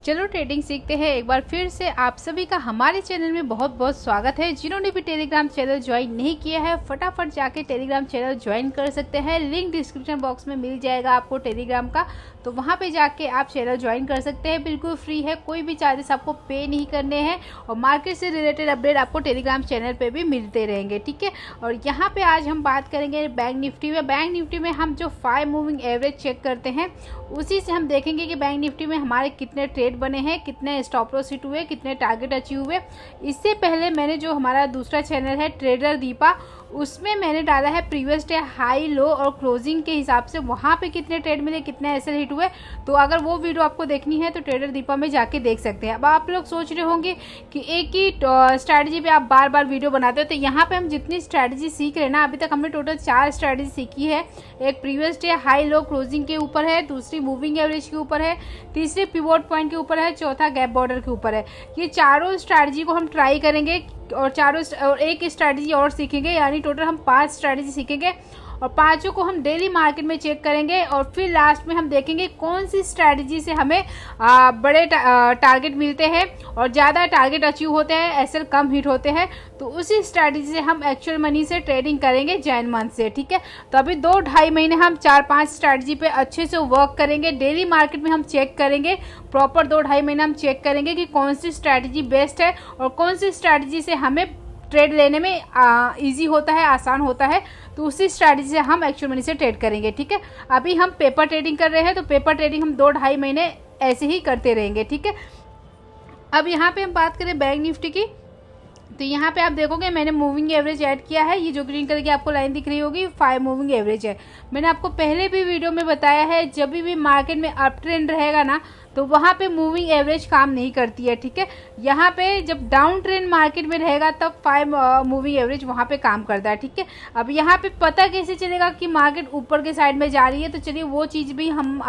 चलो ट्रेडिंग सीखते हैं। एक बार फिर से आप सभी का हमारे चैनल में बहुत बहुत स्वागत है। जिन्होंने भी टेलीग्राम चैनल ज्वाइन नहीं किया है फटाफट जाके टेलीग्राम चैनल ज्वाइन कर सकते हैं। लिंक डिस्क्रिप्शन बॉक्स में मिल जाएगा आपको टेलीग्राम का, तो वहाँ पे जाके आप चैनल ज्वाइन कर सकते हैं। बिल्कुल फ्री है, कोई भी चार्जेस आपको पे नहीं करने हैं और मार्केट से रिलेटेड अपडेट आपको टेलीग्राम चैनल पे भी मिलते रहेंगे, ठीक है। और यहाँ पे आज हम बात करेंगे बैंक निफ्टी में। बैंक निफ्टी में हम जो 5 मूविंग एवरेज चेक करते हैं उसी से हम देखेंगे कि बैंक निफ्टी में हमारे कितने ट्रेड बने हैं, कितने स्टॉप लॉस हिट हुए, कितने टारगेट अचीव हुए। इससे पहले मैंने जो हमारा दूसरा चैनल है ट्रेडर दीपा, उसमें मैंने डाला है प्रीवियस डे हाई लो और क्लोजिंग के हिसाब से वहाँ पे कितने ट्रेड मिले, कितने एसएल हिट हुए। तो अगर वो वीडियो आपको देखनी है तो ट्रेडर दीपा में जाके देख सकते हैं। अब आप लोग सोच रहे होंगे कि एक ही स्ट्रैटेजी पे आप बार बार वीडियो बनाते हो, तो यहाँ पे हम जितनी स्ट्रैटेजी सीख रहे हैं ना, अभी तक हमने टोटल 4 स्ट्रैटेजी सीखी है। एक previous day high low closing के ऊपर है, दूसरी मूविंग एवरेज के ऊपर है, तीसरी पिवोट पॉइंट के ऊपर है, चौथा गैप बॉर्डर के ऊपर है। ये चारों स्ट्रैटेजी को हम ट्राई करेंगे और एक स्ट्रैटेजी और सीखेंगे, यानी टोटल हम 5 स्ट्रैटेजी सीखेंगे और 5 को हम डेली मार्केट में चेक करेंगे। और फिर लास्ट में हम देखेंगे कौन सी स्ट्रैटेजी से हमें बड़े टारगेट मिलते हैं और ज़्यादा टारगेट अचीव होते हैं, एसएल कम हिट होते हैं। तो उसी स्ट्रैटेजी से हम एक्चुअल मनी से ट्रेडिंग करेंगे जैन मंथ से, ठीक है। तो अभी 2-2.5 महीने हम 4-5 स्ट्रैटेजी पे अच्छे से वर्क करेंगे। डेली मार्केट में हम चेक करेंगे, प्रॉपर 2-2.5 महीने हम चेक करेंगे कि कौन सी स्ट्रैटेजी बेस्ट है और कौन सी स्ट्रैटेजी से हमें ट्रेड लेने में इजी होता है, आसान होता है। तो उसी स्ट्रैटेजी से हम एक्चुअल मनी से ट्रेड करेंगे, ठीक है। अभी हम पेपर ट्रेडिंग कर रहे हैं, तो पेपर ट्रेडिंग हम 2-2.5 महीने ऐसे ही करते रहेंगे, ठीक है। अब यहाँ पे हम बात करें बैंक निफ्टी की, तो यहाँ पे आप देखोगे मैंने मूविंग एवरेज ऐड किया है। ये जो ग्रीन कलर की आपको लाइन दिख रही होगी 5 मूविंग एवरेज है। मैंने आपको पहले भी वीडियो में बताया है, जब भी मार्केट में अप ट्रेंड रहेगा ना तो वहाँ पे मूविंग एवरेज काम नहीं करती है, ठीक है। यहाँ पे जब डाउन ट्रेंड मार्केट में रहेगा तब 5 मूविंग एवरेज वहाँ पे काम करता है, ठीक है। अब यहाँ पे पता कैसे चलेगा कि मार्केट ऊपर के साइड में जा रही है, तो चलिए वो चीज़ भी हम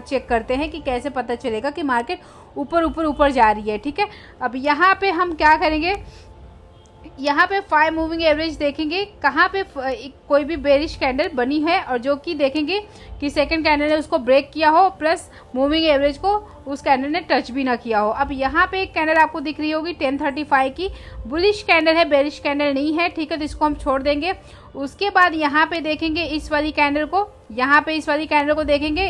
चेक करते हैं कि कैसे पता चलेगा कि मार्केट ऊपर जा रही है, ठीक है। अब यहाँ पे हम क्या करेंगे, यहाँ पे 5 मूविंग एवरेज देखेंगे कहाँ पे कोई भी बेरिश कैंडल बनी है और जो कि देखेंगे कि सेकंड कैंडल ने उसको ब्रेक किया हो, प्लस मूविंग एवरेज को उस कैंडल ने टच भी ना किया हो। अब यहाँ पे एक कैंडल आपको दिख रही होगी 1035 की, बुलिश कैंडल है, बेरिश कैंडल नहीं है, ठीक है। तो इसको हम छोड़ देंगे। उसके बाद यहाँ पे देखेंगे इस वाली कैंडल को, यहाँ पे इस वाली कैंडल को देखेंगे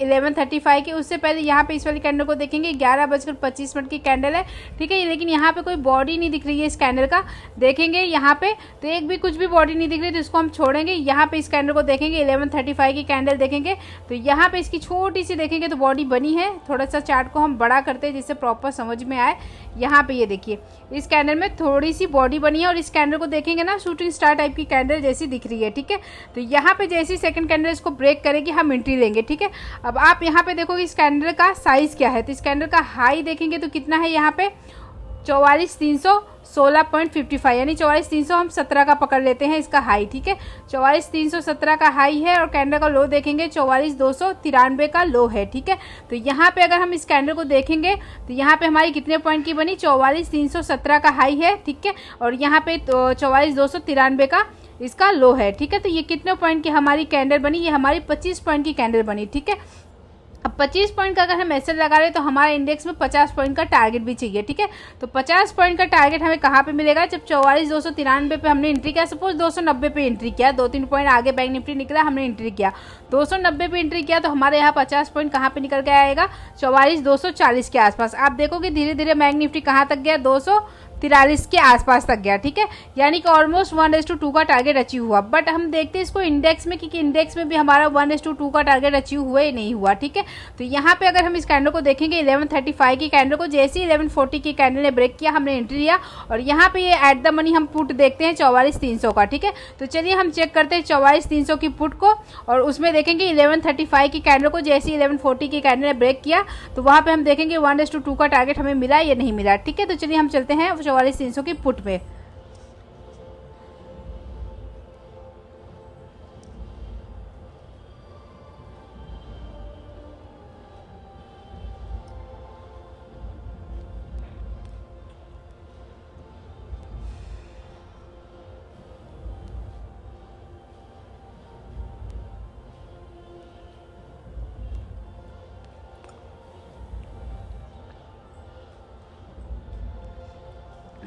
1135 की। उससे पहले यहाँ पे इस वाली कैंडल को देखेंगे 11:25 की कैंडल है, ठीक है। लेकिन यहाँ पे कोई बॉडी नहीं दिख रही है इस कैंडल का, देखेंगे यहाँ पे तो एक भी कुछ भी बॉडी नहीं दिख रही, तो इसको हम छोड़ेंगे। यहाँ पे इस कैंडल को देखेंगे 1135 की कैंडल देखेंगे, तो यहाँ पे इसकी छोटी सी देखेंगे तो बॉडी बनी है। थोड़ा सा चार्ट को हम बड़ा करते हैं जिससे प्रॉपर समझ में आए। यहाँ पे ये देखिए इस कैंडल में थोड़ी सी बॉडी बनी है और इस कैंडल को देखेंगे ना शूटिंग स्टार टाइप की कैंडल जैसी दिख रही है, ठीक है। तो यहाँ पे जैसी सेकंड कैंडल इसको ब्रेक करेगी हम एंट्री लेंगे, ठीक है। अब आप यहाँ पे देखोगे इस कैंडल का साइज क्या है, तो इस कैंडल का हाई देखेंगे तो कितना है यहाँ पे 44,316.55, यानी 44,300 हम 17 का पकड़ लेते हैं इसका हाई, ठीक है। 44,317 का हाई है और कैंडल का लो देखेंगे 44,293 का लो है, ठीक है। तो यहाँ पे अगर हम इस कैंडल को देखेंगे तो यहाँ पे हमारी कितने पॉइंट की बनी, 44,317 का हाई है, ठीक है। और यहाँ पे 44,293 का इसका लो है, ठीक है। तो ये कितने पॉइंट की हमारी कैंडल बनी, ये हमारी 25 पॉइंट की कैंडल बनी, ठीक है। अब 25 पॉइंट का अगर हम एसएल लगा रहे हैं तो हमारे इंडेक्स में 50 पॉइंट का टारगेट भी चाहिए, ठीक है। तो 50 पॉइंट का टारगेट हमें कहाँ पे मिलेगा, जब 44,293 पे हमने एंट्री किया, सपोज 290 पे एंट्री किया, 2-3 पॉइंट आगे बैंक निफ्टी निकला, हमने एंट्री किया 290 पे एंट्री किया, तो हमारे यहाँ 50 पॉइंट कहाँ पे निकल के आएगा, 44,240 के आसपास। आप देखोगे धीरे धीरे बैंक निफ्टी कहाँ तक गया, 243 के आसपास तक गया, ठीक है। यानी कि ऑलमोस्ट 1:2 का टारगेट अचीव हुआ। बट हम देखते हैं इसको इंडेक्स में, क्योंकि इंडेक्स में भी हमारा 1:2 का टारगेट अचीव हुआ ही नहीं हुआ, ठीक है। तो यहाँ पे अगर हम इस कैंडल को देखेंगे 1135 की कैंडल को, जैसे ही 1140 की कैंडल ने ब्रेक किया हमने एंट्री लिया और यहाँ पे ये एट द मनी हम पुट देखते हैं 44,300 का, ठीक है। तो चलिए हम चेक करते हैं 44,300 की पुट को और उसमें देखेंगे 1135 की कैंडल को, जैसे ही 1140 की कैंडल ने ब्रेक किया तो वहाँ पे हम देखेंगे 1:2 का टारगेट हमें मिला या नहीं मिला, ठीक है। तो चलिए हम चलते हैं 44,300 की पुट पे।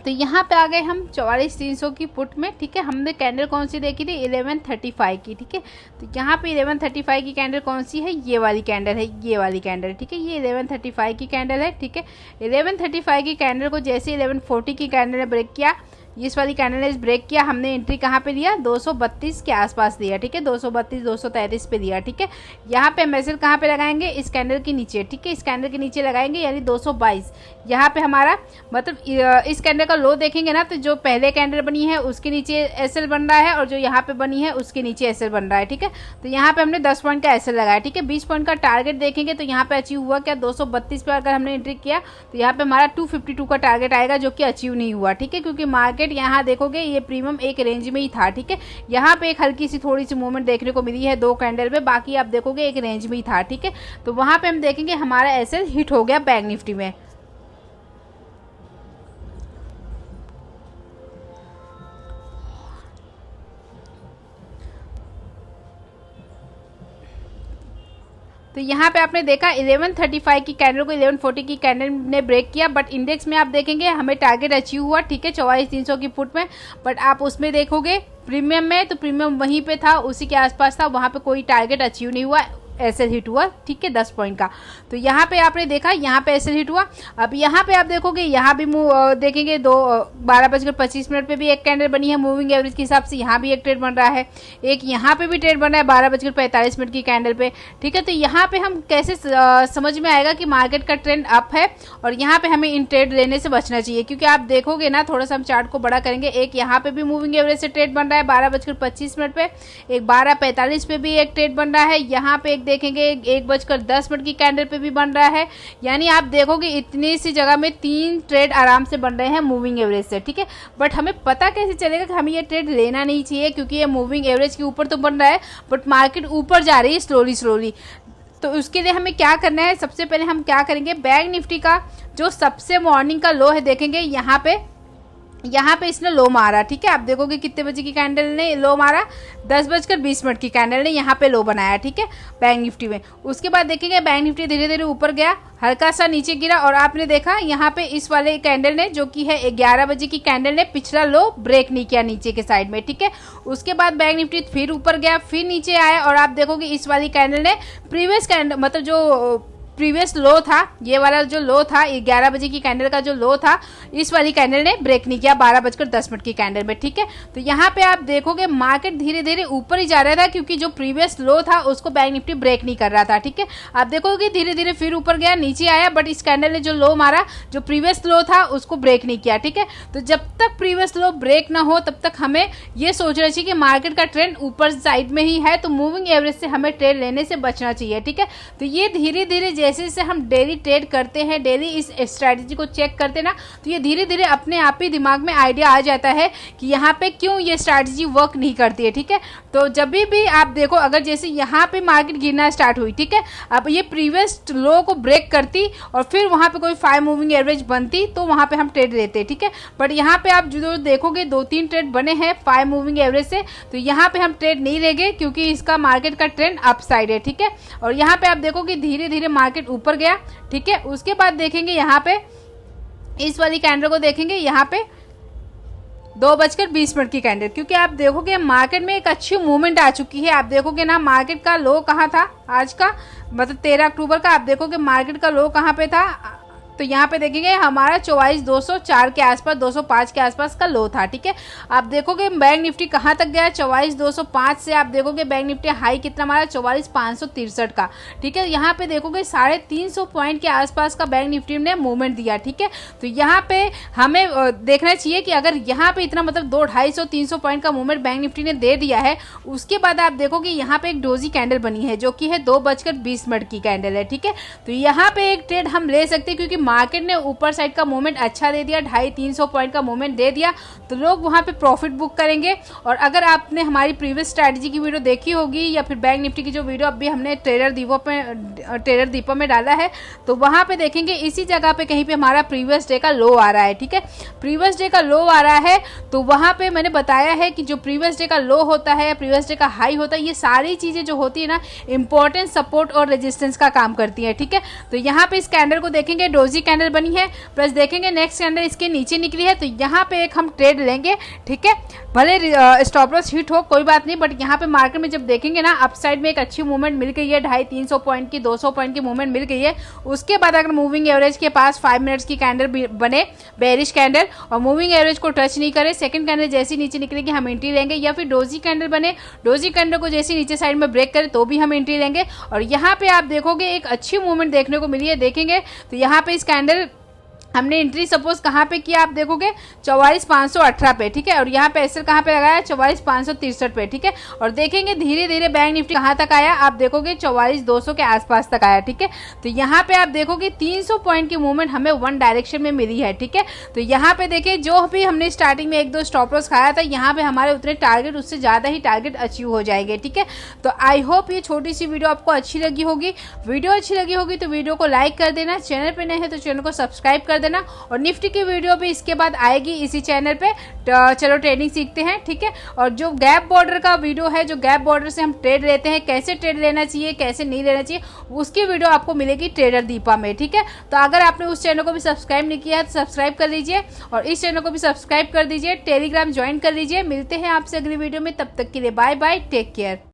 तो यहाँ पे आ गए हम 44,300 की पुट में, ठीक है। हमने कैंडल कौन सी देखी थी, 1135 की, ठीक है। तो यहाँ पे 1135 की कैंडल कौन सी है, ये वाली कैंडल है, ये वाली कैंडल, ठीक है। ये 1135 की कैंडल है, ठीक है। 1135 की कैंडल को जैसे 1140 की कैंडल ने ब्रेक किया, इस वाली कैंडल ने ब्रेक किया, हमने एंट्री कहाँ पे लिया, 232 के आसपास दिया, ठीक है। 232 233 पे दिया, ठीक है। यहाँ पे हम एसएल कहाँ पे लगाएंगे, इस कैंडल के नीचे, ठीक है। इस कैंडल के नीचे लगाएंगे, यानी 222। यहाँ पे हमारा मतलब इस कैंडल का लो देखेंगे ना, तो जो पहले कैंडल बनी है उसके नीचे एसएल बन रहा है, और जो यहाँ पे बनी है उसके नीचे एसएल बन रहा है, ठीक है। तो यहाँ पे हमने 10 पॉइंट का एसएल लगाया, ठीक है। 20 पॉइंट का टारगेट देखेंगे तो यहाँ पे अचीव हुआ क्या, 232 पे अगर हमने एंट्री किया तो यहाँ पे हमारा 252 का टारगेट आएगा, जो कि अचीव नहीं हुआ, ठीक है। क्योंकि मार्केट यहाँ देखोगे ये प्रीमियम एक रेंज में ही था, ठीक है। यहाँ पे एक हल्की सी थोड़ी सी मूवमेंट देखने को मिली है 2 कैंडल में, बाकी आप देखोगे एक रेंज में ही था, ठीक है। तो वहां पे हम देखेंगे हमारा एसएल हिट हो गया बैंक निफ्टी में। तो यहाँ पे आपने देखा 1135 की कैंडल को 1140 की कैंडल ने ब्रेक किया, बट इंडेक्स में आप देखेंगे हमें टारगेट अचीव हुआ, ठीक है, 44,300 की पुट में। बट आप उसमें देखोगे प्रीमियम में, तो प्रीमियम वहीं पे था, उसी के आसपास था, वहां पे कोई टारगेट अचीव नहीं हुआ, एसएल हिट हुआ, ठीक है, 10 पॉइंट का। तो यहाँ पे आपने देखा यहाँ पे एसएल हिट हुआ। अब यहाँ पे आप देखोगे, यहाँ भी देखेंगे 12:25 पे भी एक कैंडल बनी है मूविंग एवरेज के हिसाब से, यहाँ भी एक ट्रेड बन रहा है, एक यहाँ पे भी ट्रेड बन रहा है 12:45 की कैंडल पे, ठीक है। तो यहाँ पे हम कैसे समझ में आएगा कि मार्केट का ट्रेंड अप है, और यहाँ पे हमें इन ट्रेड लेने से बचना चाहिए, क्योंकि आप देखोगे ना, थोड़ा सा हम चार्ट को बड़ा करेंगे, एक यहाँ पे भी मूविंग एवरेज से ट्रेड बन रहा है 12:25 पे, एक 12:45 पे भी एक ट्रेड बन रहा है, यहाँ पे एक देखेंगे 1:10 की कैंडल पे भी बन रहा है। यानी आप देखोगे इतनी सी जगह में 3 ट्रेड आराम से बन रहे हैं मूविंग एवरेज से, ठीक है। बट हमें पता कैसे चलेगा कि हमें ये ट्रेड लेना नहीं चाहिए, क्योंकि ये मूविंग एवरेज के ऊपर तो बन रहा है, बट मार्केट ऊपर जा रही है स्लोली। तो उसके लिए हमें क्या करना है, सबसे पहले हम क्या करेंगे, बैंक निफ्टी का जो सबसे मॉर्निंग का लो है देखेंगे, यहाँ पे इसने लो मारा, ठीक है। आप देखोगे कितने बजे की कैंडल ने लो मारा, 10:20 की कैंडल ने यहाँ पे लो बनाया, ठीक है, बैंक निफ्टी में। उसके बाद देखेंगे बैंक निफ्टी धीरे धीरे ऊपर गया, हल्का सा नीचे गिरा, और आपने देखा यहाँ पे इस वाले कैंडल ने, जो कि है 11 बजे की कैंडल ने, पिछला लो ब्रेक नहीं किया नीचे के साइड में, ठीक है। उसके बाद बैंक निफ्टी फिर ऊपर गया, फिर नीचे आया, और आप देखोगे इस वाली कैंडल ने प्रीवियस कैंडल, मतलब जो प्रीवियस लो था, ये वाला जो लो था 11 बजे की कैंडल का जो लो था, इस वाली कैंडल ने ब्रेक नहीं किया 12:10 की कैंडल में, ठीक है। तो यहाँ पे आप देखोगे मार्केट धीरे धीरे ऊपर ही जा रहा था, क्योंकि जो प्रीवियस लो था उसको बैंक निफ्टी ब्रेक नहीं कर रहा था, ठीक है। आप देखोगे धीरे धीरे फिर ऊपर गया, नीचे आया, बट इस कैंडल ने जो लो मारा, जो प्रीवियस लो था उसको ब्रेक नहीं किया, ठीक है। तो जब तक प्रीवियस लो ब्रेक ना हो तब तक हमें ये सोचना चाहिए कि मार्केट का ट्रेंड ऊपर साइड में ही है, तो मूविंग एवरेज से हमें ट्रेड लेने से बचना चाहिए, ठीक है। तो ये धीरे धीरे जैसे जैसे हम डेली ट्रेड करते हैं, डेली इस स्ट्रैटेजी को चेक करते हैं ना, तो ये धीरे धीरे अपने आप ही दिमाग में आइडिया आ जाता है कि यहाँ पे क्यों ये स्ट्रैटेजी वर्क नहीं करती है, ठीक है। तो जब भी आप देखो, अगर जैसे यहाँ पे मार्केट गिरना स्टार्ट हुई, ठीक है, अब ये प्रीवियस लो को ब्रेक करती और फिर वहाँ पे कोई 5 मूविंग एवरेज बनती, तो वहाँ पे हम ट्रेड लेते, ठीक है। बट यहाँ पे आप जो देखोगे 2-3 ट्रेड बने हैं 5 मूविंग एवरेज से, तो यहाँ पे हम ट्रेड नहीं लेंगे, क्योंकि इसका मार्केट का ट्रेंड अप साइड है, ठीक है। और यहाँ पे आप देखोगे धीरे धीरे मार्केट ऊपर गया, ठीक है। उसके बाद देखेंगे यहाँ पे इस वाली कैंडल को देखेंगे, यहाँ पे 2:20 की कैंडल, क्योंकि आप देखोगे मार्केट में एक अच्छी मूवमेंट आ चुकी है। आप देखोगे ना, मार्केट का लो कहाँ था आज का, मतलब 13 अक्टूबर का, आप देखोगे मार्केट का लो कहाँ पे था, तो यहाँ पे देखेंगे हमारा 24,204 के आसपास, 205 के आसपास का लो था, ठीक है। आप देखोगे बैंक निफ्टी कहाँ तक गया, 24,205 से आप देखोगे बैंक निफ्टी हाई कितना हमारा 44,563 का, ठीक है। यहाँ पे देखोगे 350 पॉइंट के आसपास का बैंक निफ्टी ने मूवमेंट दिया, ठीक है। तो यहाँ पे हमें देखना चाहिए कि अगर यहाँ पे इतना मतलब 200-250-300 पॉइंट का मूवमेंट बैंक निफ्टी ने दे दिया है, उसके बाद आप देखोगे यहाँ पे एक डोजी कैंडल बनी है, जो कि है 2:20 की कैंडल है, ठीक है। तो यहाँ पे एक ट्रेड हम ले सकते हैं, क्योंकि मार्केट ने ऊपर साइड का मूवमेंट अच्छा दे दिया, 250-300 पॉइंट का मूवमेंट दे दिया, तो लोग वहां पे प्रॉफिट बुक करेंगे। और अगर आपने हमारी प्रीवियस स्ट्रैटेजी की वीडियो देखी होगी, या फिर बैंक निफ्टी की जो वीडियो अभी हमने ट्रेडर दीपक में डाला है, तो वहां पे देखेंगे इसी जगह पे कहीं पे हमारा प्रीवियस डे का लो आ रहा है, ठीक है। प्रीवियस डे का लो आ रहा है, तो वहां पे मैंने बताया है कि जो प्रीवियस डे का लो होता है, प्रीवियस डे का हाई होता है, ये सारी चीजें जो होती है ना, इंपॉर्टेंट सपोर्ट और रेजिस्टेंस का काम करती है, ठीक है। तो यहाँ पे इस कैंडल को देखेंगे, डोजी डोजी कैंडल बनी है, प्लस देखेंगे नेक्स्ट कैंडल इसके नीचे निकली है, तो यहाँ पे एक हम ट्रेड लेंगे, ठीक है। भले स्टॉप लॉस हिट हो कोई बात नहीं, बट यहाँ पे मार्केट में जब देखेंगे ना अपसाइड में एक अच्छी मूवमेंट मिल गई है, 250-300 पॉइंट की 200 पॉइंट की मूवमेंट मिल गई है। उसके बाद अगर मूविंग एवरेज के पास 5 मिनट्स की कैंडल बने बेरिश कैंडल और मूविंग एवरेज को टच नहीं करे, सेकंड कैंडल जैसी नीचे निकलेगी हम एंट्री लेंगे, या फिर डोजी कैंडल बने, डोजी कैंडल को जैसी नीचे साइड में ब्रेक करे तो भी हम एंट्री लेंगे। और यहाँ पे आप देखोगे एक अच्छी मूवमेंट देखने को मिली है, देखेंगे तो यहाँ पे इस कैंडल हमने एंट्री सपोज कहाँ पे किया, आप देखोगे 44,518 पे, ठीक है। और यहाँ पे एसएल कहाँ पे लगाया, 44,563 पे, ठीक है। और देखेंगे धीरे धीरे बैंक निफ्टी कहाँ तक आया, आप देखोगे 44,200 के आसपास तक आया, ठीक है। तो यहाँ पे आप देखोगे 300 पॉइंट की मूवमेंट हमें वन डायरेक्शन में मिली है, ठीक है। तो यहाँ पे देखिए जो भी हमने स्टार्टिंग में 1-2 स्टॉप लॉस खाया था, यहाँ पे हमारे उतने टारगेट उससे ज़्यादा ही टारगेट अचीव हो जाएंगे, ठीक है। तो आई होप ये छोटी सी वीडियो आपको अच्छी लगी होगी। वीडियो अच्छी लगी होगी तो वीडियो को लाइक कर देना, चैनल पे नए हैं तो चैनल को सब्सक्राइब कर देना। और निफ्टी की वीडियो भी इसके बाद आएगी इसी चैनल पे, चलो ट्रेडिंग सीखते हैं, ठीक है। और जो गैप बॉर्डर का वीडियो है, जो गैप बॉर्डर से हम ट्रेड लेते हैं, कैसे ट्रेड लेना चाहिए कैसे नहीं लेना चाहिए, उसकी वीडियो आपको मिलेगी ट्रेडर दीपा में, ठीक है। तो अगर आपने उस चैनल को भी सब्सक्राइब नहीं किया है तो सब्सक्राइब कर लीजिए और इस चैनल को भी सब्सक्राइब कर दीजिए, टेलीग्राम ज्वाइन कर लीजिए। मिलते हैं आपसे अगली वीडियो में, तब तक के लिए बाय बाय, टेक केयर।